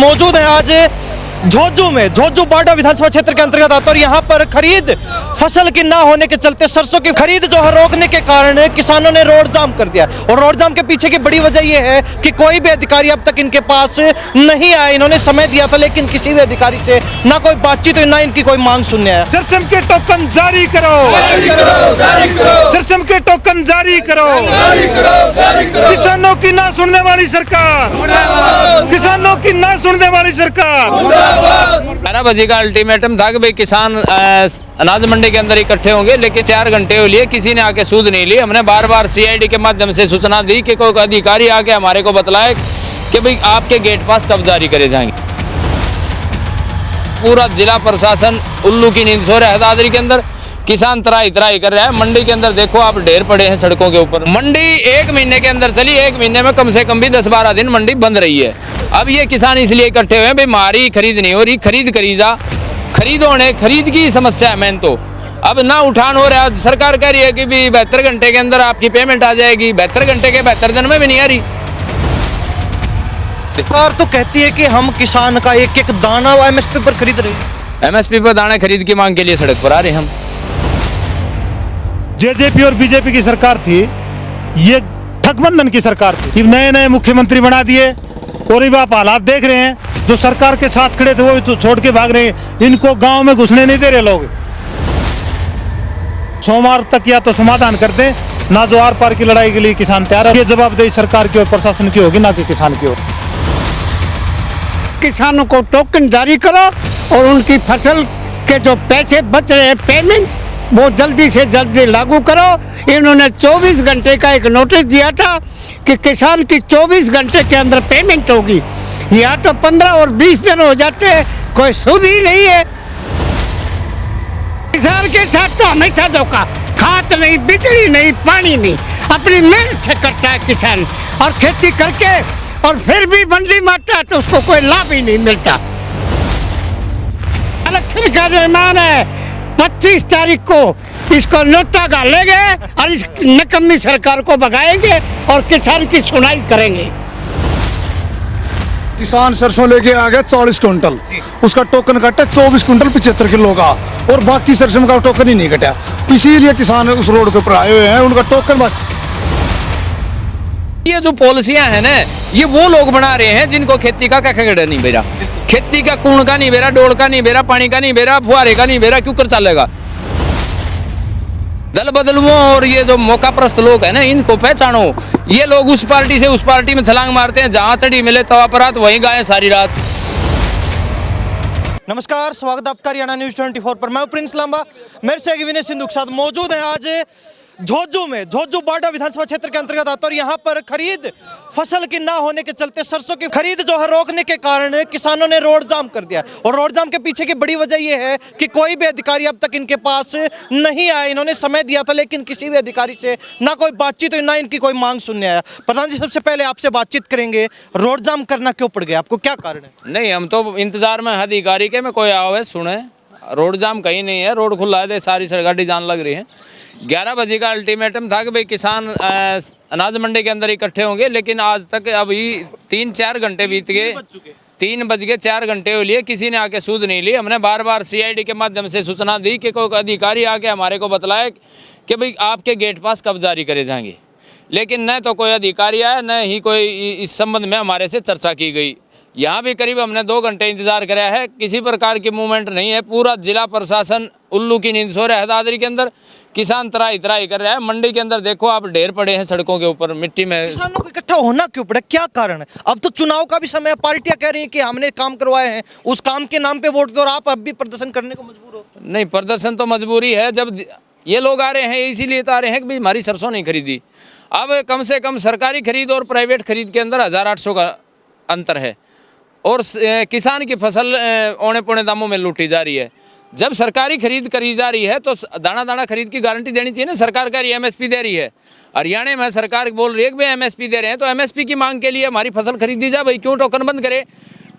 मौजूद है आज झोझू में। झोझू बाडा विधानसभा क्षेत्र के अंतर्गत आता है और यहाँ पर खरीद फसल की ना होने के चलते सरसों की खरीद जो है रोकने के कारण किसानों ने रोड जाम कर दिया। और रोड जाम के पीछे की बड़ी वजह यह है कि कोई भी अधिकारी अब तक इनके पास नहीं आया। इन्होंने समय दिया था लेकिन किसी भी अधिकारी से ना कोई बातचीत हुई, ना इनकी कोई मांग सुनने आया। सिरसम के टोकन जारी करो, सिरसम के टोकन जारी करो। किसानों की ना सुनने वाली सरकार, किसानों की ना सुनने वाली सरकार। 12 बजे का अल्टीमेटम था कि भाई किसान अनाज मंडी के अंदर इकट्ठे होंगे, लेकिन 4 घंटे हो लिए किसी ने आके सूद नहीं ली। हमने बार बार सीआईडी के माध्यम से सूचना दी कि कोई अधिकारी आके हमारे को बतलाए कि भाई आपके गेट पास कब जारी करे जाएंगे। पूरा जिला प्रशासन उल्लू की नींद सो रहा है। दादरी के अंदर किसान तराई तराई कर रहा है। मंडी के अंदर देखो आप ढेर पड़े हैं सड़कों के ऊपर। मंडी 1 महीने के अंदर चली, 1 महीने में कम से कम भी 10-12 दिन मंडी बंद रही है। अब ये किसान इसलिए इकट्ठे हुए हैं भाई हमारी खरीद नहीं हो रही, खरीद करी जा, खरीद होने खरीद की समस्या है मेन। तो अब ना उठान हो रहा है। सरकार कह रही है कि भी 72 घंटे के अंदर आपकी पेमेंट आ जाएगी, 72 घंटे के 72 दिन में भी नहीं आ रही। सरकार तो कहती है कि हम किसान का एक एक दाना एमएसपी पर खरीद रहे हैं। एमएसपी पर दाना खरीद की मांग के लिए सड़क पर आ रहे हैं हम। जेजेपी और बीजेपी की सरकार थी, ये ठगबंधन की सरकार थी। नए नए मुख्यमंत्री बना दिए और अब आप हालात देख रहे हैं। जो सरकार के साथ खड़े थे वो भी तो छोड़ के भाग रहे हैं। इनको गांव में घुसने नहीं दे रहे लोग। सोमवार तक या तो समाधान कर दें, ना जो आर पार की लड़ाई के लिए किसान तैयार है। ये जवाबदेही सरकार की और प्रशासन की होगी, ना कि किसान की होगी। किसानों को टोकन जारी करो और उनकी फसल के जो पैसे बच रहे हैं पेमेंट, वो जल्दी से जल्दी लागू करो। इन्होंने 24 घंटे का एक नोटिस दिया था कि किसान की 24 घंटे के अंदर पेमेंट होगी। या तो 15 और 20 दिन हो जाते हैं, कोई सुध ही नहीं है। किसान के साथ तो हमेशा धोखा, खाद नहीं, बिजली नहीं, पानी नहीं, अपनी मेहनत से करता है किसान और खेती करके, और फिर भी मंडी में आता है तो उसको कोई लाभ ही नहीं मिलता। इलेक्शन का निर्माण है, 25 तारीख को इसको नोटा डालेंगे और इस निकम्मी सरकार को भगाएंगे और किसान की सुनाई करेंगे। किसान सरसों लेके आ गया 40 क्विंटल, उसका टोकन कटा 24 क्विंटल 75 किलो का, और बाकी सरसों का टोकन ही नहीं कटा। इसीलिए किसान उस रोड के ऊपर आए हुए हैं, उनका टोकन। ये जो पॉलिसियां हैं ना, ये वो लोग बना रहे हैं जिनको खेती का क्या नहीं बेरा, खेती का कूण का नहीं बेरा, डोल का नहीं बेरा, पानी का नहीं बेरा, फुहारे का नहीं बेरा, क्यों कर चलेगा। दल बदलुओं और ये जो मौकाप्रस्त लोग हैं ना, इनको पहचानो। ये लोग उस पार्टी से उस पार्टी में छलांग मारते हैं, जहां चढ़ी मिले तवा पर रात वहीं गाएं सारी रात। नमस्कार, स्वागत है आपका हरियाणा न्यूज़ 24 पर। मैं प्रिंस लांबा, मेरे से विनय सिंधु के साथ मौजूद है आज झोझू में। झोझू बाडा विधानसभा क्षेत्र के अंतर्गत आता है और यहाँ पर खरीद फसल की ना होने के चलते सरसों की खरीद जो है रोकने के कारण किसानों ने रोड जाम कर दिया। और रोड जाम के पीछे की बड़ी वजह यह है कि कोई भी अधिकारी अब तक इनके पास नहीं आया। इन्होंने समय दिया था लेकिन किसी भी अधिकारी से ना कोई बातचीत हुई, ना इनकी कोई मांग सुनने आया। प्रधान जी, सबसे पहले आपसे बातचीत करेंगे, रोड जाम करना क्यों पड़ गया, आपको क्या कारण है? नहीं, हम तो इंतजार में अधिकारी के में कोई आवे सुने। रोड जाम कहीं नहीं है, रोड खुला है, सारी गाड़ी जान लग रही है। 11 बजे का अल्टीमेटम था कि भाई किसान अनाज मंडी के अंदर इकट्ठे होंगे, लेकिन आज तक अभी 3-4 घंटे बीत गए, 3 बज के 4 घंटे हो लिए, किसी ने आके सूद नहीं ली। हमने बार बार सीआईडी के माध्यम से सूचना दी कि कोई अधिकारी आके हमारे को बतलाए कि भाई आपके गेट पास कब जारी करे जाएंगे, लेकिन न तो कोई अधिकारी आया, न ही कोई इस संबंध में हमारे से चर्चा की गई। यहाँ भी करीब हमने 2 घंटे इंतजार कराया है, किसी प्रकार की मूवमेंट नहीं है। पूरा जिला प्रशासन उल्लू की नींद सो रहा है। दादरी के अंदर किसान तराई तराई कर रहा है। मंडी के अंदर देखो आप ढेर पड़े हैं सड़कों के ऊपर मिट्टी में। किसानों को इकट्ठा होना क्यों पड़ा, क्या कारण है? अब तो चुनाव का भी समय है, पार्टियां कह रही हैं कि हमने काम करवाए हैं, उस काम के नाम पे वोट दो, और आप अब भी प्रदर्शन करने को मजबूर हो। नहीं, प्रदर्शन तो मजबूरी है। जब ये लोग आ रहे हैं इसीलिए तो आ रहे हैं कि भाई हमारी सरसों नहीं खरीदी। अब कम से कम सरकारी खरीद और प्राइवेट खरीद के अंदर 1800 का अंतर है, और किसान की फसल औने पौने दामों में लूटी जा रही है। जब सरकारी खरीद करी जा रही है तो दाना दाना खरीद की गारंटी देनी चाहिए ना। सरकार कह रही है एमएसपी दे रही है, हरियाणा में सरकार बोल रही है कि भाई एमएसपी दे रहे हैं, तो एमएसपी की मांग के लिए हमारी फसल खरीदी जा भाई, क्यों टोकन बंद करे।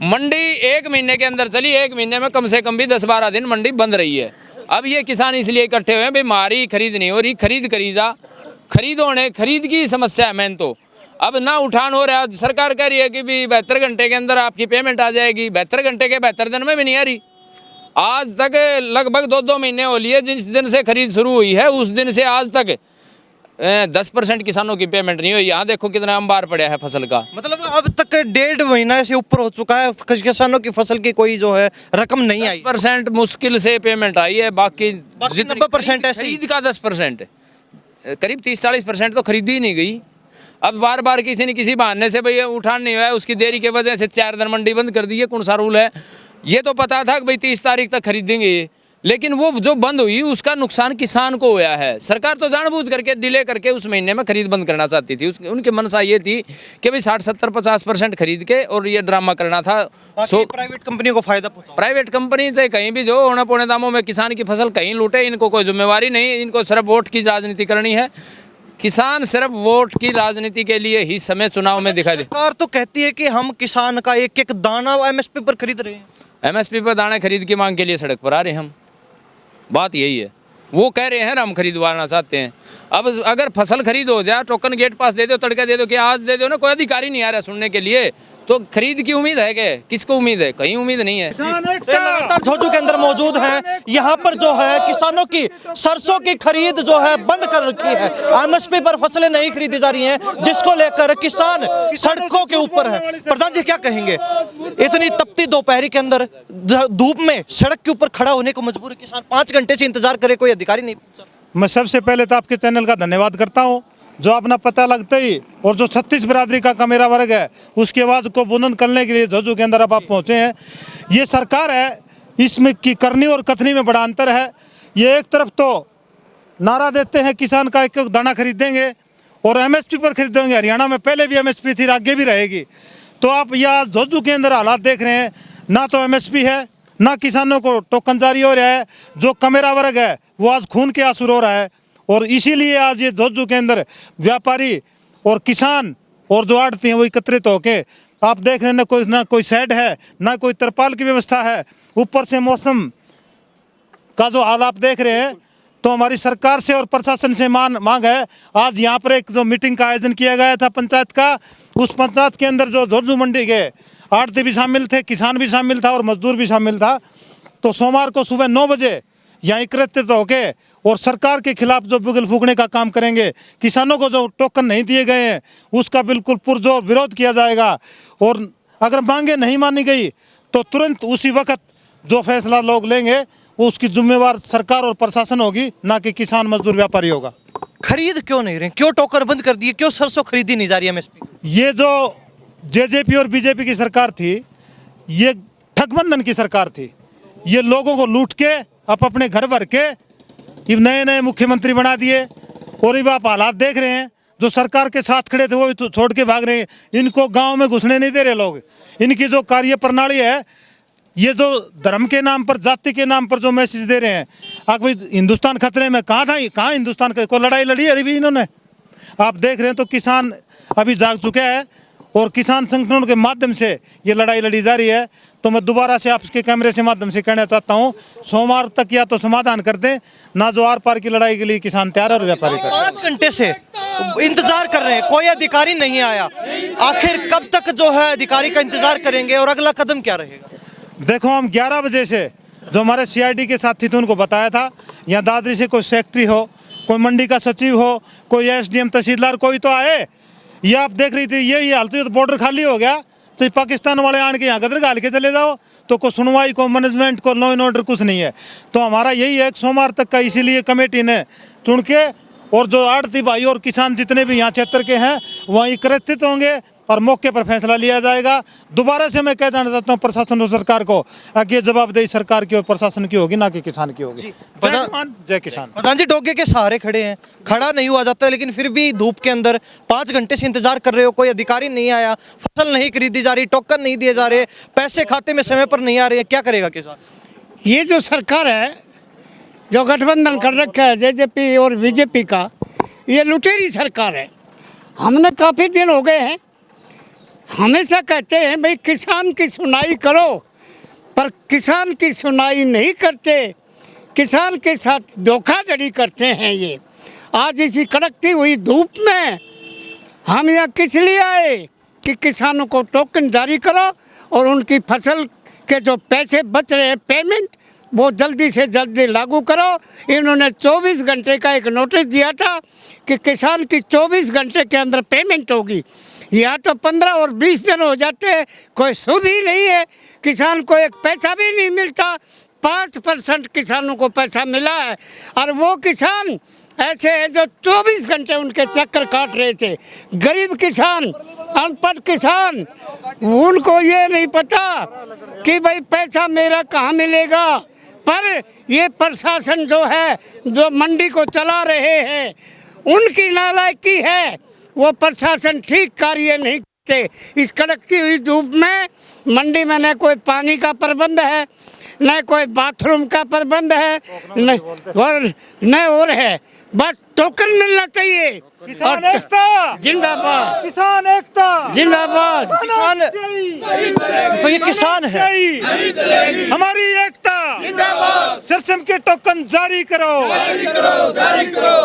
मंडी 1 महीने के अंदर चली, 1 महीने में कम से कम भी 10-12 दिन मंडी बंद रही है। अब ये किसान इसलिए इकट्ठे हुए हैं भाई हमारी खरीद नहीं हो रही, खरीद करी जा, खरीद होने खरीद की समस्या है मेन। तो अब ना उठान हो रहा है। सरकार कह रही है कि भी 72 घंटे के अंदर आपकी पेमेंट आ जाएगी, 72 घंटे के 72 दिन में भी नहीं आ रही। आज तक लगभग 2 महीने हो लिए जिस दिन से खरीद शुरू हुई है, उस दिन से आज तक 10% किसानों की पेमेंट नहीं हुई। यहाँ देखो कितना अंबार पड़ा है फसल का। मतलब अब तक 1.5 महीना से ऊपर हो चुका है, किसानों की फसल की कोई जो है रकम नहीं आई। 10% मुश्किल से पेमेंट आई है, बाकी 90% ऐसे ही। खरीद का 10%, करीब 30-40% तो खरीदी ही नहीं गई। अब बार बार किसी न किसी बहाने से भैया उठान नहीं हुआ है, उसकी देरी की वजह से 4 दिन मंडी बंद कर दी है। कौन सा रूल है? ये तो पता था कि भाई 30 तारीख तक खरीदेंगे ये, लेकिन वो जो बंद हुई उसका नुकसान किसान को हुआ है। सरकार तो जानबूझ करके डिले करके उस महीने में खरीद बंद करना चाहती थी। उनकी मनसा ये थी कि भाई 60-70-50% खरीद के और ये ड्रामा करना था। सो प्राइवेट कंपनियों को फायदा पहुंचा। प्राइवेट कंपनी चाहे कहीं भी जो होना पौने दामों में किसान की फसल कहीं लूटे, इनको कोई जिम्मेवारी नहीं। इनको सिर्फ वोट की राजनीति करनी है। किसान सिर्फ वोट की राजनीति के लिए ही समय चुनाव में दिखाई दे। सरकार तो कहती है कि हम किसान का एक एक दाना एमएसपी पर खरीद रहे हैं। एमएसपी पर दाने खरीद की मांग के लिए सड़क पर आ रहे हैं हम। बात यही है, वो कह रहे हैं हम खरीदवाना चाहते हैं। अब अगर फसल खरीद हो जाए, टोकन गेट पास दे दो, तड़का दे दो कि आज दे दो ना, कोई अधिकारी नहीं आ रहा सुनने के लिए, तो खरीद की उम्मीद है क्या? किसको उम्मीद है? कहीं उम्मीद नहीं है। तो लगातार झोझू के अंदर मौजूद है। यहाँ पर जो है किसानों की सरसों की खरीद जो है बंद कर रखी है। एमएसपी पर फसलें नहीं खरीदी जा रही हैं, जिसको लेकर किसान सड़कों के ऊपर है। प्रधान जी क्या कहेंगे? इतनी तपती दोपहरी के अंदर धूप में सड़क के ऊपर खड़ा होने को मजबूर है किसान। 5 घंटे से इंतजार करे, कोई अधिकारी नहीं पहुंचा। मैं सबसे पहले तो आपके चैनल का धन्यवाद करता हूँ, जो अपना पता लगते ही और जो 36 बिरादरी का मेरा वर्ग है उसकी आवाज़ को बुलंद करने के लिए झोझू के अंदर अब आप पहुँचे हैं। ये सरकार है, इसमें की करनी और कथनी में बड़ा अंतर है। ये एक तरफ तो नारा देते हैं किसान का एक दाना खरीदेंगे और एमएसपी पर खरीदेंगे। हरियाणा में पहले भी एमएसपी थी, आगे भी रहेगी। तो आप यह झोझू के अंदर हालात देख रहे हैं, ना तो एमएसपी है, ना किसानों को टोकन जारी हो रहा है। जो कमेरा वर्ग है वो आज खून के आंसू रो रहा है। और इसीलिए आज ये झोझू के अंदर व्यापारी और किसान और जो आड़ती हैं वो एकत्रित होके आप देख रहे हैं, ना कोई शेड है, ना कोई तरपाल की व्यवस्था है। ऊपर से मौसम का जो हाल आप देख रहे हैं, तो हमारी सरकार से और प्रशासन से मांग है। आज यहाँ पर एक जो मीटिंग का आयोजन किया गया था पंचायत का, उस पंचायत के अंदर जो झोझू मंडी के आड़ती भी शामिल थे, किसान भी शामिल था और मजदूर भी शामिल था। तो सोमवार को सुबह 9 बजे यहाँ एकत्रित होके और सरकार के खिलाफ जो बिगुल फूकने का काम करेंगे। किसानों को जो टोकन नहीं दिए गए हैं उसका बिल्कुल पुरजोर विरोध किया जाएगा। और अगर मांगे नहीं मानी गई तो तुरंत उसी वक्त जो फैसला लोग लेंगे वो उसकी जिम्मेवार सरकार और प्रशासन होगी, ना कि किसान मजदूर व्यापारी होगा। खरीद क्यों नहीं रहे? क्यों टोकन बंद कर दिए? क्यों सरसों खरीदी नहीं जा रही एमएसपी? ये जो जेजेपी और बीजेपी की सरकार थी, ये ठगबंधन की सरकार थी। ये लोगों को लूट के अपने घर भर के ये नए मुख्यमंत्री बना दिए। और अब आप हालात देख रहे हैं, जो सरकार के साथ खड़े थे वो भी तो छोड़ के भाग रहे हैं। इनको गांव में घुसने नहीं दे रहे लोग। इनकी जो कार्य प्रणाली है, ये जो धर्म के नाम पर, जाति के नाम पर जो मैसेज दे रहे हैं, आप भाई हिंदुस्तान खतरे में, कहाँ हिंदुस्तान को लड़ाई लड़ी अभी भी इन्होंने। आप देख रहे हैं तो किसान अभी जाग चुका है और किसान संगठनों के माध्यम से ये लड़ाई लड़ी जा रही है। तो मैं दोबारा से आपके कैमरे से माध्यम से कहना चाहता हूँ, सोमवार तक या तो समाधान कर दें, ना जो आर पार की लड़ाई के लिए किसान तैयार और व्यापारी तैयार। 5 घंटे से इंतजार कर रहे हैं, कोई अधिकारी नहीं आया। आखिर कब तक जो है अधिकारी का इंतजार करेंगे और अगला कदम क्या रहेगा? देखो, हम 11 बजे से जो हमारे सीआईडी के साथी थे उनको बताया था, यहाँ दादरी से कोई सेक्रेटरी हो, कोई मंडी का सचिव हो, कोई एसडीएम तहसीलदार, कोई तो आए। ये आप देख रही थी, ये हालत, तो बॉर्डर खाली हो गया तो पाकिस्तान वाले आन के यहाँ गदर गाल के चले जाओ। तो कोई सुनवाई, कोई मैनेजमेंट, को लॉ एंड ऑर्डर कुछ नहीं है। तो हमारा यही है कि सोमवार तक का, इसीलिए कमेटी ने चुन के और जो आड़ती भाई और किसान जितने भी यहाँ क्षेत्र के हैं वहीं एकत्रित होंगे और मौके पर फैसला लिया जाएगा। दोबारा से मैं कह जाना चाहता हूँ प्रशासन और सरकार को, आगे जवाबदेही सरकार की और प्रशासन की होगी, ना कि किसान की होगी। जय जवान जय किसान। प्रधान जी डोगे के सहारे खड़े हैं, खड़ा नहीं हुआ जाता, लेकिन फिर भी धूप के अंदर 5 घंटे से इंतजार कर रहे हो, कोई अधिकारी नहीं आया, फसल नहीं खरीदी जा रही, टोकन नहीं दिए जा रहे, पैसे खाते में समय पर नहीं आ रहे हैं, क्या करेगा किसान? ये जो सरकार है, जो गठबंधन कर रखा है जेजेपी और बीजेपी का, ये लुटेरी सरकार है। हमने काफ़ी दिन हो गए हैं हमेशा कहते हैं भाई किसान की सुनाई करो, पर किसान की सुनाई नहीं करते, किसान के साथ धोखाधड़ी करते हैं। ये आज इसी कड़कती हुई धूप में हम यहाँ किस लिए आए कि किसानों को टोकन जारी करो और उनकी फसल के जो पैसे बच रहे हैं पेमेंट वो जल्दी से जल्दी लागू करो। इन्होंने 24 घंटे का एक नोटिस दिया था कि किसान की 24 घंटे के अंदर पेमेंट होगी। यहाँ तो 15 और 20 दिन हो जाते हैं, कोई सुध ही नहीं है, किसान को एक पैसा भी नहीं मिलता। 5% किसानों को पैसा मिला है और वो किसान ऐसे हैं जो 24 घंटे उनके चक्कर काट रहे थे। गरीब किसान, अनपढ़ किसान, उनको ये नहीं पता कि भाई पैसा मेरा कहाँ मिलेगा। पर ये प्रशासन जो है, जो मंडी को चला रहे हैं, उनकी नालायकी है। वो प्रशासन ठीक कार्य नहीं करते। इस कड़कती हुई धूप में मंडी में न कोई पानी का प्रबंध है, न कोई बाथरूम का प्रबंध है, न और है, बस टोकन मिलना चाहिए। किसान एकता जिंदाबाद, किसान एकता जिंदाबाद। किसान तो ये किसान है। हमारी एकता सरसम के टोकन जारी करो,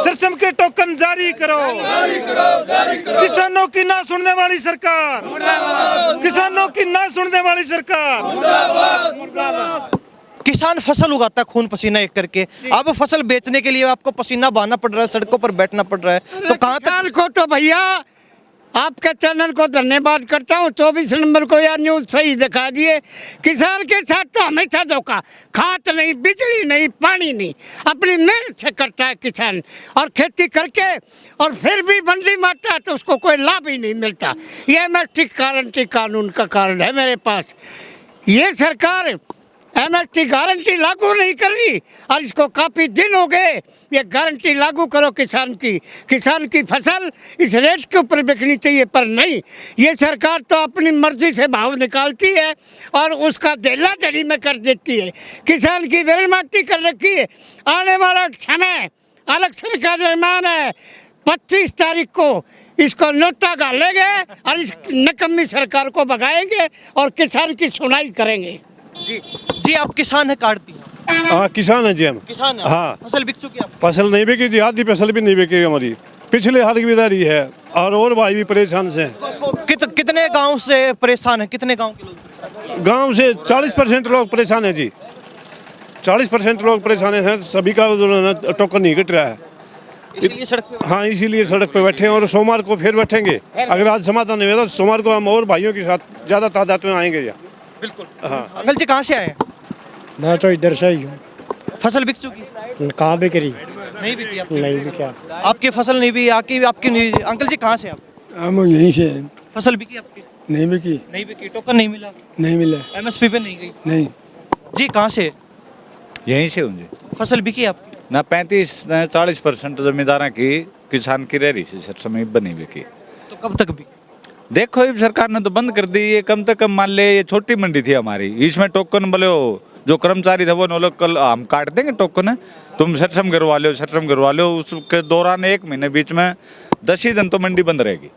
सरसम के टोकन जारी करो। किसानों की ना सुनने वाली सरकार, किसानों की ना सुनने वाली सरकार। किसान फसल उगाता है खून पसीना एक करके, अब फसल बेचने के लिए आपको पसीना बहाना पड़ रहा है, सड़कों पर बैठना पड़ रहा है, तो कहाँ तक? किसान को तो भैया आपके चैनल को धन्यवाद करता हूँ, 24 नंबर को यह न्यूज़ सही दिखा दिए। किसान के साथ तो हमेशा धोखा, खाद नहीं, बिजली नहीं, पानी नहीं, अपनी मेहनत से करता है किसान और खेती करके, और फिर भी मंडी में आता है तो उसको कोई लाभ ही नहीं मिलता। ये एमएसपी गारंटी कानून का कारण है मेरे पास। ये सरकार एमएसपी गारंटी लागू नहीं कर रही और इसको काफ़ी दिन हो गए। ये गारंटी लागू करो किसान की फसल इस रेट के ऊपर बिकनी चाहिए, पर नहीं, ये सरकार तो अपनी मर्जी से भाव निकालती है और उसका देला दड़ी में कर देती है। किसान की बेरमाटी कर रखी है। आने वाला समय इलेक्शन का निर्माण है, 25 तारीख को इसको नोटा डालेंगे और इस निकम्मी सरकार को भगाएंगे और किसान की सुनाई करेंगे। जी जी, आप किसान है, काटती हैं? हाँ किसान है जी हम। किसान है? हाँ। फसल बिक चुकी है आपकी? फसल नहीं बिकी जी, आधी फसल भी नहीं बिकी हमारी, पिछले हाल की भी रही है और भाई भी परेशान से हैं। कितने गांव से परेशान है? कितने गांव के लोग? गांव से 40% लोग परेशान हैं जी, 40% लोग परेशान हैं। सभी का टोकन नहीं कट रहा है, इसीलिए सड़क पे? हाँ इसीलिए सड़क पे बैठे हैं और सोमवार को फिर बैठेंगे। अगर आज समाधान नहीं हुआ तो सोमवार को हम और भाइयों के साथ ज़्यादा तादाद में आएंगे जी। बिल्कुल। हाँ, अंकल जी कहाँ से आए? मैं तो इधर से ही हूँ। फसल बिक चुकी? कहाँ बिक रही? नहीं बिकी आपकी? नहीं बिका। आपकी फसल नहीं बिकी, आपकी नहीं। अंकल जी कहाँ से आप? हम यहीं से हैं। फसल बिकी आपकी? नहीं बिकी। नहीं बिकी, टोकन नहीं मिला? नहीं मिला। एमएसपी पे नहीं गई? नहीं। जी कहाँ से? यहीं से हूँ जी। फसल बिकी आपकी? ना 35-40% जमींदारा की किसान की रह रही है सर, समय बनी बिकी। तो कब तक बिकी? देखो ये सरकार ने तो बंद कर दी। ये कम से कम मान ले, ये छोटी मंडी थी हमारी, इसमें टोकन बोले जो कर्मचारी थे वो लोग कल हम काट देंगे टोकन, तुम सक्षम करवा लो, सक्षम करवा लो। उसके दौरान 1 महीने बीच में 10 ही दिन तो मंडी बंद रहेगी।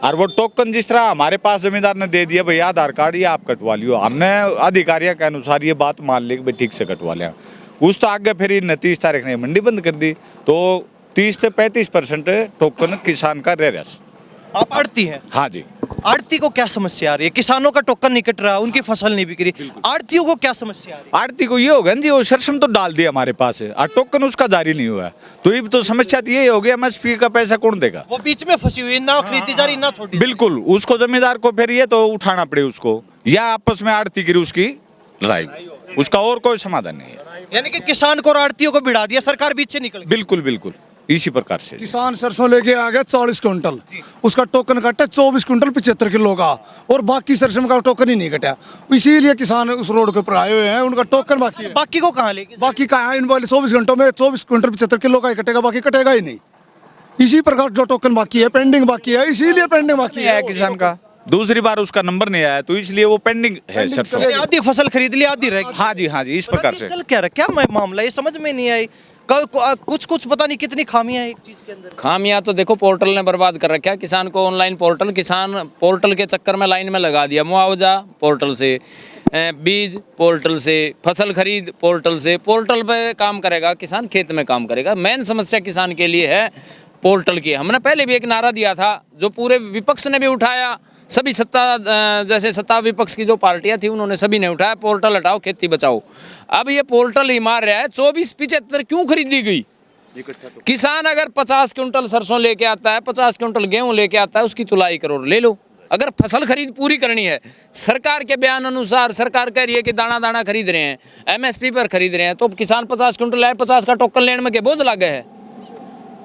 और वो टोकन जिस तरह हमारे पास जमींदार ने दे दिया, भाई आधार कार्ड ये आप कटवा लियो, हमने अधिकारियों के अनुसार ये बात मान ली कि भाई ठीक से कटवा लिया। उस तो आगे फिर इन 30 तारीख ने मंडी बंद कर दी, तो 30 से 35% टोकन किसान का रह रहा। आप आड़ती हैं? हाँ जी। आड़ती को क्या समस्या आ रही है? किसानों का टोकन नहीं कट रहा, उनकी फसल नहीं बिक रही, आड़तियों को क्या समस्या आ रही है? आड़ती को ये होगा जी, वो सरसम तो डाल दिया हमारे पास है और टोकन उसका जारी नहीं हुआ है, तो ये तो समस्या तो ये हो गया, एमएसपी का पैसा कौन देगा? वो बीच में फंसी हुई, ना खरीदी जा रही ना छोड़ी। बिल्कुल, उसको जमींदार को फिर ये तो उठाना पड़े उसको, या आपस में आड़ती गिरी उसकी लड़ाई, उसका और कोई समाधान नहीं है। यानी कि किसान को और आड़तियों को भिड़ा दिया, सरकार बीच से निकल गई। बिल्कुल बिल्कुल इसी प्रकार से। किसान सरसों लेके आ गया 40 क्विंटल, उसका टोकन कटा 24 क्विंटल 75 किलो का, और बाकी सरसों का टोकन ही नहीं कटा। इसीलिए किसान उस रोड के ऊपर आए हुए हैं, उनका टोकन बाकी है। बाकी को कहाँ लेके? बाकी कहाँ, इन वाले 24 घंटों में 24 क्विंटल 75 किलो का ही कटेगा, बाकी कटेगा ही नहीं। इसी प्रकार जो टोकन बाकी है, पेंडिंग बाकी है, इसीलिए पेंडिंग बाकी है किसान का। दूसरी बार उसका नंबर नहीं आया, तो इसलिए वो पेंडिंग है सरसों। आधी फसल खरीद ली, आधी रह गई। हाँ जी, इस प्रकार से। चल क्या रहा, क्या मामला, ये समझ में नहीं आई। कुछ पता नहीं कितनी खामियां हैं एक चीज के अंदर। खामियां तो देखो, पोर्टल ने बर्बाद कर रखा है किसान को। ऑनलाइन पोर्टल, किसान पोर्टल के चक्कर में लाइन में लगा दिया। मुआवजा पोर्टल से, बीज पोर्टल से, फसल खरीद पोर्टल से। पोर्टल पे काम करेगा किसान, खेत में काम करेगा। मेन समस्या किसान के लिए है पोर्टल की। हमने पहले भी एक नारा दिया था जो पूरे विपक्ष ने भी उठाया, सभी जैसे सत्ता विपक्ष की जो पार्टियां थी उन्होंने सभी ने उठाया, पोर्टल हटाओ खेती बचाओ। अब ये पोर्टल ही मार रहा है। 24-75 क्यों खरीदी गई? किसान अगर 50 क्विंटल सरसों लेके आता है, 50 क्विंटल गेहूं लेके आता है, उसकी तुलाई करो, ले लो। अगर फसल खरीद पूरी करनी है, सरकार के बयान अनुसार सरकार कह रही है कि दाना दाना खरीद रहे हैं, MSP पर खरीद रहे हैं, तो किसान 50 क्विंटल लाए, 50 का टोकन लेने में के बोझ लग गए है।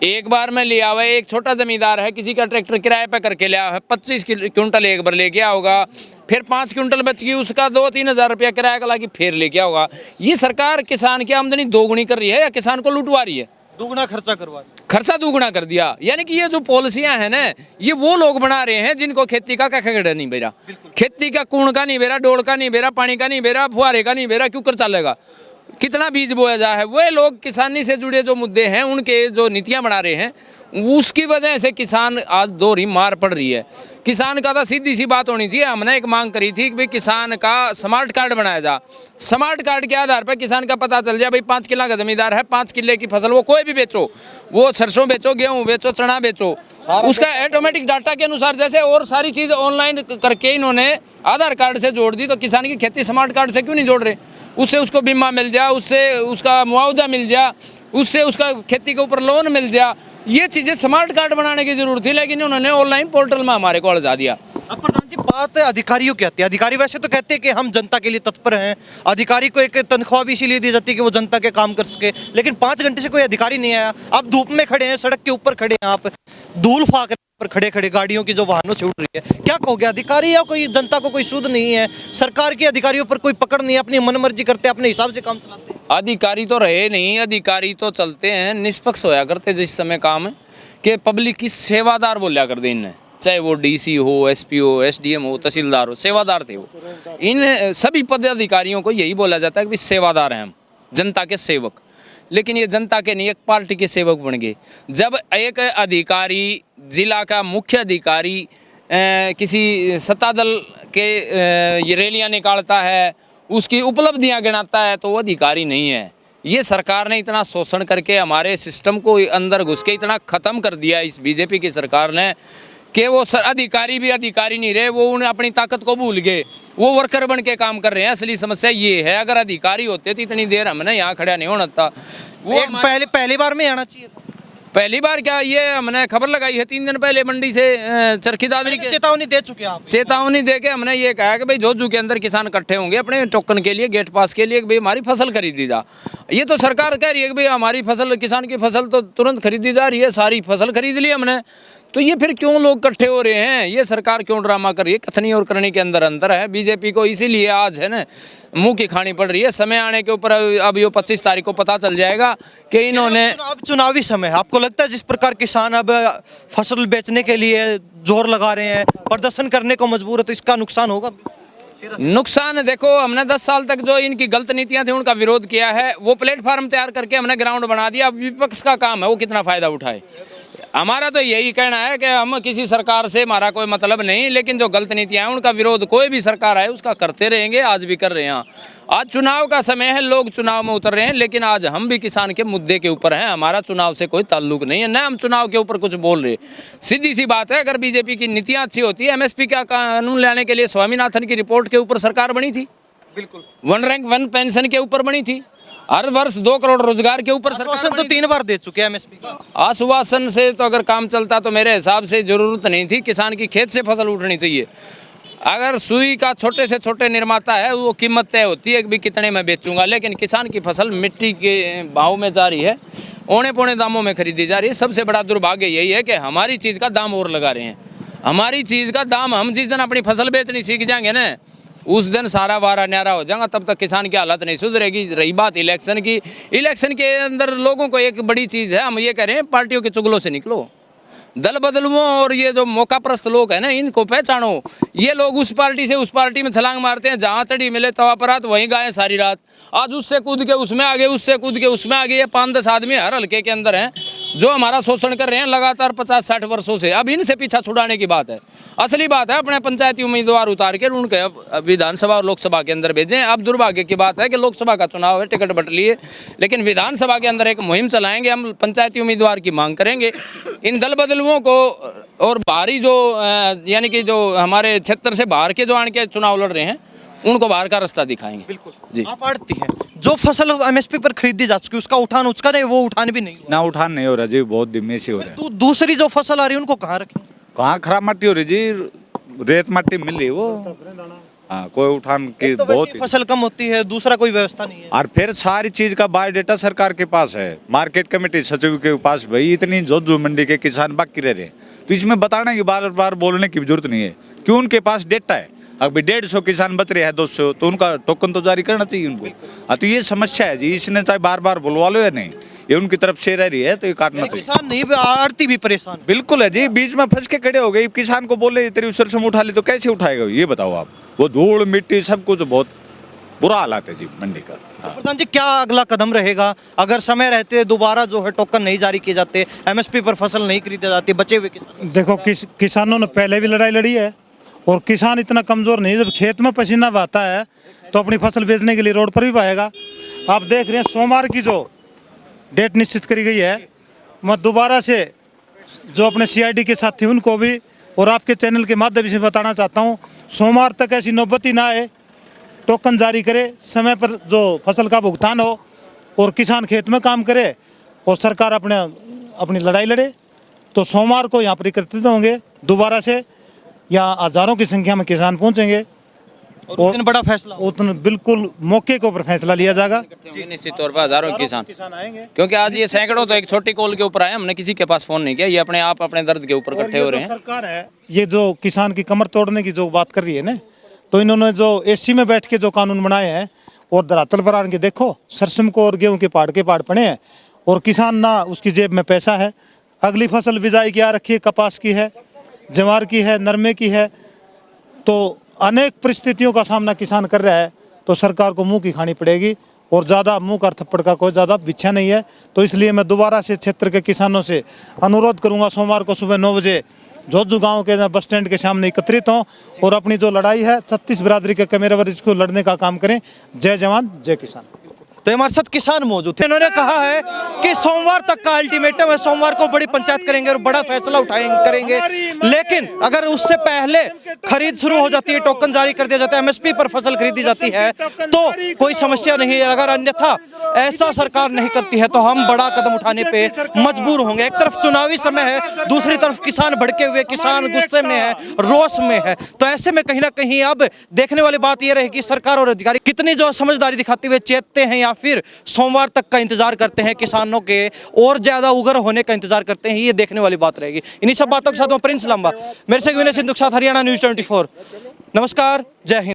एक बार में लिया हुआ, एक छोटा जमींदार है, किसी का ट्रैक्टर किराए पे करके लिया है, 25 क्विंटल एक बार लेके आओगा, फिर 5 क्विंटल बच गई, उसका 2-3 हज़ार रुपया किराया का लाके फिर लेके आओगा। ये सरकार किसान की आमदनी दोगुनी कर रही है या किसान को लुटवा रही है? दुगना खर्चा करवा रही है। खर्चा दुगुना कर दिया। यानी कि ये जो पॉलिसियां हैं ना, ये वो लोग बना रहे हैं जिनको खेती का कखड़ा नहीं बेरा, खेती का कूण का नहीं बेरा, डोल का नहीं बेरा, पानी का नहीं बेरा, फुहारे का नहीं बेरा, क्यों कर चलेगा, कितना बीज बोया जा है। वे लोग किसानी से जुड़े जो मुद्दे हैं उनके जो नीतियां बना रहे हैं, उसकी वजह से किसान आज दोहरी मार पड़ रही है। किसान का तो सीधी सी बात होनी चाहिए। हमने एक मांग करी थी कि भाई किसान का स्मार्ट कार्ड बनाया जा। स्मार्ट कार्ड के आधार पर किसान का पता चल जाए भाई 5 किला का जमींदार है, 5 किले की फसल वो कोई भी बेचो, वो सरसों बेचो, गेहूँ बेचो, चना बेचो, उसका ऑटोमेटिक डाटा के अनुसार जैसे और सारी चीज़ ऑनलाइन करके इन्होंने आधार कार्ड से जोड़ दी। तो किसान की खेती स्मार्ट कार्ड से क्यों नहीं जोड़ रहे? उससे उसको बीमा मिल जा, उससे उसका मुआवजा मिल जा, उससे उसका खेती के ऊपर लोन मिल जा। ये चीज़ें स्मार्ट कार्ड बनाने की जरूरत थी, लेकिन उन्होंने ऑनलाइन पोर्टल में हमारे को अड़जा दिया। अब प्रधान जी बात अधिकारियों की आती है। अधिकारी वैसे तो कहते हैं कि हम जनता के लिए तत्पर हैं, अधिकारी को एक तनख्वाह भी इसीलिए दी जाती है कि वो जनता के काम कर सके, लेकिन 5 घंटे से कोई अधिकारी नहीं आया। आप धूप में खड़े हैं, सड़क के ऊपर खड़े हैं, आप धूल फाक पर खड़े खड़े गाड़ियों की जो वाहनों से उड़ रही है, क्या कहोगे? अधिकारी या कोई जनता को कोई सुध नहीं है, सरकार के अधिकारियों पर कोई पकड़ नहीं है, अपनी मनमर्जी करते हैं, अपने हिसाब से काम चलाते हैं। अधिकारी तो रहे नहीं, अधिकारी तो चलते हैं, निष्पक्ष होया करते जिस समय काम है कि पब्लिक की सेवादार बोलिया कर दे इन्हें, चाहे वो DC हो, SP हो, SDM हो, तहसीलदार हो, सेवादार थे वो। इन सभी पदाधिकारियों को यही बोला जाता है कि सेवादार हैं हम, जनता के सेवक। लेकिन ये जनता के नहीं, एक पार्टी के सेवक बन गए। जब एक अधिकारी, जिला का मुख्य अधिकारी किसी सत्ता दल के ये रैलियाँ निकालता है, उसकी उपलब्धियाँ गिनाता है, तो वो अधिकारी नहीं है। ये सरकार ने इतना शोषण करके हमारे सिस्टम को अंदर घुस के इतना ख़त्म कर दिया इस BJP की सरकार ने कि वो अधिकारी भी अधिकारी नहीं रहे, वो उन्हें अपनी ताकत को भूल गए, वो वर्कर बन के काम कर रहे हैं। असली समस्या ये है, अगर अधिकारी होते तो इतनी देर हमने यहाँ खड़ा नहीं होना था। वो पहली बार में आना चाहिए था। पहली बार क्या, ये हमने खबर लगाई है 3 दिन पहले मंडी से चरखी दादरी के चेतावनी दे चुके हैं आप। चेतावनी दे के हमने ये कहा कि भाई जोजू के अंदर किसान इकट्ठे होंगे अपने टोकन के लिए, गेट पास के लिए, कि भाई हमारी फसल खरीदी जा। ये तो सरकार कह रही है कि भाई हमारी फसल, किसान की फसल तो तुरंत खरीदी जा रही है, सारी फसल खरीद ली हमने, तो ये फिर क्यों लोग इकट्ठे हो रहे हैं? ये सरकार क्यों ड्रामा कर रही है? कथनी और करने के अंदर अंतर है। BJP को इसीलिए आज है ना मुंह की खानी पड़ रही है। समय आने के ऊपर अब ये 25 तारीख को पता चल जाएगा कि इन्होंने चुनावी समय है। आपको लगता है जिस प्रकार किसान अब फसल बेचने के लिए जोर लगा रहे हैं, प्रदर्शन करने को मजबूर है, तो इसका नुकसान होगा? नुकसान देखो, हमने 10 साल तक जो इनकी गलत नीतियां थी उनका विरोध किया है, वो प्लेटफार्म तैयार करके हमने ग्राउंड बना दिया। अब विपक्ष का काम है वो कितना फायदा उठाए। हमारा तो यही कहना है कि हम किसी सरकार से हमारा कोई मतलब नहीं, लेकिन जो गलत नीतियां हैं उनका विरोध कोई भी सरकार आए उसका करते रहेंगे, आज भी कर रहे हैं। आज चुनाव का समय है, लोग चुनाव में उतर रहे हैं, लेकिन आज हम भी किसान के मुद्दे के ऊपर हैं। हमारा चुनाव से कोई ताल्लुक नहीं है, न हम चुनाव के ऊपर कुछ बोल रहे। सीधी सी बात है, अगर BJP की नीतियाँ अच्छी होती है, MSP का कानून लाने के लिए स्वामीनाथन की रिपोर्ट के ऊपर सरकार बनी थी, बिल्कुल 1 रैंक 1 पेंशन के ऊपर बनी थी, हर वर्ष 2 करोड़ रोजगार के ऊपर सरकार तो 3 बार दे चुके हैं MSP का। आश्वासन से तो अगर काम चलता तो मेरे हिसाब से जरूरत नहीं थी। किसान की खेत से फसल उठनी चाहिए। अगर सुई का छोटे से छोटे निर्माता है, वो कीमत तय होती है कि भी कितने में बेचूंगा, लेकिन किसान की फसल मिट्टी के भाव में जा रही है, औने पौने दामों में खरीदी जा रही है। सबसे बड़ा दुर्भाग्य यही है कि हमारी चीज़ का दाम और लगा रहे हैं। हमारी चीज़ का दाम, हम जिस दिन अपनी फसल बेचनी सीख जाएंगे ना, उस दिन सारा वारा न्यारा हो जाएगा, तब तक किसान की हालत नहीं सुधरेगी। रही बात इलेक्शन की, इलेक्शन के अंदर लोगों को एक बड़ी चीज़ है, हम ये कह रहे हैं पार्टियों के चुगलों से निकलो, दल बदलुओं और ये जो मौकाप्रस्त लोग हैं ना, इनको पहचानो। ये लोग उस पार्टी से उस पार्टी में छलांग मारते हैं, जहाँ चढ़ी मिले तवा पर रात वहीं गाए सारी रात। आज उससे कूद के उसमें आ गए, उससे कूद के उसमें आ गए। ये 5-10 आदमी हर हल्के के अंदर हैं, जो हमारा शोषण कर रहे हैं लगातार 50-60 वर्षों से, अब इनसे पीछा छुड़ाने की बात है। असली बात है अपने पंचायती उम्मीदवार उतार के उनके अब विधानसभा और लोकसभा के अंदर भेजें। अब दुर्भाग्य की बात है कि लोकसभा का चुनाव है, टिकट बट लिए, लेकिन विधानसभा के अंदर एक मुहिम चलाएंगे, हम पंचायती उम्मीदवार की मांग करेंगे। इन दल बदलुओं को और बाहरी जो यानी कि जो हमारे क्षेत्र से बाहर के जो आन के चुनाव लड़ रहे हैं उनको बाहर का रास्ता दिखाएंगे। बिल्कुल जी। आप आड़ती है जो फसल एमएसपी पर खरीदी जा चुकी है उसका उठान उसका नहीं, वो उठान भी नहीं ना उठान नहीं हो रहा जी, बहुत दिन से हो रहा है। दूसरी जो फसल आ रही है उनको कहाँ रखें? कहाँ खराब मट्टी हो रही जी, रेत मट्टी मिल रही वो। हाँ, कोई उठान की तो बहुत फसल कम होती है, दूसरा कोई व्यवस्था नहीं है। और फिर सारी चीज का बायोडेटा सरकार के पास है, मार्केट कमेटी सचिव के पास। भाई इतनी जोजो मंडी के किसान बाकी रह रहे हैं, तो इसमें बताने की बार बार बोलने की जरूरत नहीं है, क्यों उनके पास डेटा है। अभी 150 किसान बच रहे हैं 200, तो उनका टोकन तो जारी करना चाहिए उनको। हाँ, तो ये समस्या है जी, इसने चाहे बार बार बुलवा लो या नहीं, ये उनकी तरफ से रह रही है, तो ये काटना चाहिए। किसान नहीं, आड़ती भी परेशान। बिल्कुल है जी, बीच में फंस के खड़े हो गए। किसान को बोले तेरी सरसों उठा ली, तो कैसे उठाएगा ये बताओ आप? वो धूल मिट्टी सब कुछ, बहुत बुरा हालात है जी मंडी का। हाँ। प्रधान जी, क्या अगला कदम रहेगा अगर समय रहते दोबारा जो है टोकन नहीं जारी किए जाते, एमएसपी पर फसल नहीं खरीदी जाती, बचे हुए किसान? देखो किसानों ने पहले भी लड़ाई लड़ी है, और किसान इतना कमज़ोर नहीं, जब खेत में पसीना बहता है तो अपनी फसल बेचने के लिए रोड पर भी पाएगा। आप देख रहे हैं सोमवार की जो डेट निश्चित करी गई है, मैं दोबारा से जो अपने सीआईडी के साथी उनको भी और आपके चैनल के माध्यम से बताना चाहता हूँ, सोमवार तक ऐसी नौबत ही ना आए, टोकन जारी करे, समय पर जो फसल का भुगतान हो, और किसान खेत में काम करे और सरकार अपनी लड़ाई लड़े। तो सोमवार को यहाँ पर एकत्रित होंगे दोबारा से, यहाँ हजारों की संख्या में किसान पहुंचेंगे और उस दिन बड़ा फैसला उतना बिल्कुल मौके के ऊपर फैसला लिया जाएगा। निश्चित तौर पर हजारों किसान आएंगे, क्योंकि आज ये सैकड़ों तो एक छोटी कॉल के ऊपर आए, हमने किसी के पास फोन नहीं किया, ये अपने आप अपने दर्द के ऊपर इकट्ठे हो रहे हैं। सरकार है ये जो किसान की कमर तोड़ने की जो बात कर रही है ना, तो इन्होंने जो एसी में बैठ के जो कानून बनाए हैं और धरातल पर आके देखो, सरसों को और गेहूं के पहाड़ पड़े हैं, और किसान ना उसकी जेब में पैसा है। अगली फसल बिजाई की आ रखी है, कपास की है, ज्वार की है, नरमे की है, तो अनेक परिस्थितियों का सामना किसान कर रहा है। तो सरकार को मुंह की खानी पड़ेगी, और ज़्यादा मुंह का थप्पड़ का कोई ज़्यादा बिछा नहीं है। तो इसलिए मैं दोबारा से क्षेत्र के किसानों से अनुरोध करूंगा, सोमवार को सुबह 9 बजे जोजू गांव के बस स्टैंड के सामने एकत्रित हों और अपनी जो लड़ाई है 36 बिरादरी के कमेरावर इसको लड़ने का काम करें। जय जवान जय किसान। तो हमारे साथ किसान मौजूद थे, इन्होंने कहा है कि सोमवार तक का अल्टीमेटम है, सोमवार को बड़ी पंचायत करेंगे और बड़ा फैसला करेंगे, लेकिन अगर उससे पहले खरीद शुरू हो जाती है, टोकन जारी कर दिया जाता है, एमएसपी पर फसल खरीदी जाती है, तो कोई समस्या नहीं है। अगर अन्यथा ऐसा सरकार नहीं करती है तो हम बड़ा कदम उठाने पे मजबूर होंगे। एक तरफ चुनावी समय है, दूसरी तरफ किसान भड़के हुए, किसान गुस्से में है, रोष में है। तो ऐसे में कहीं ना कहीं अब देखने वाली बात यह रहेगी सरकार और अधिकारी कितनी जो समझदारी दिखाते हुए चेतते हैं, या फिर सोमवार तक का इंतजार करते हैं, किसानों के और ज्यादा उग्र होने का इंतजार करते हैं, ये देखने वाली बात रहेगी। इन्हीं सब बातों के साथ मैं प्रिंस लांबा, मेरे से विनय सिंधु के साथ हरियाणा न्यूज़ 24। नमस्कार, जय हिंद।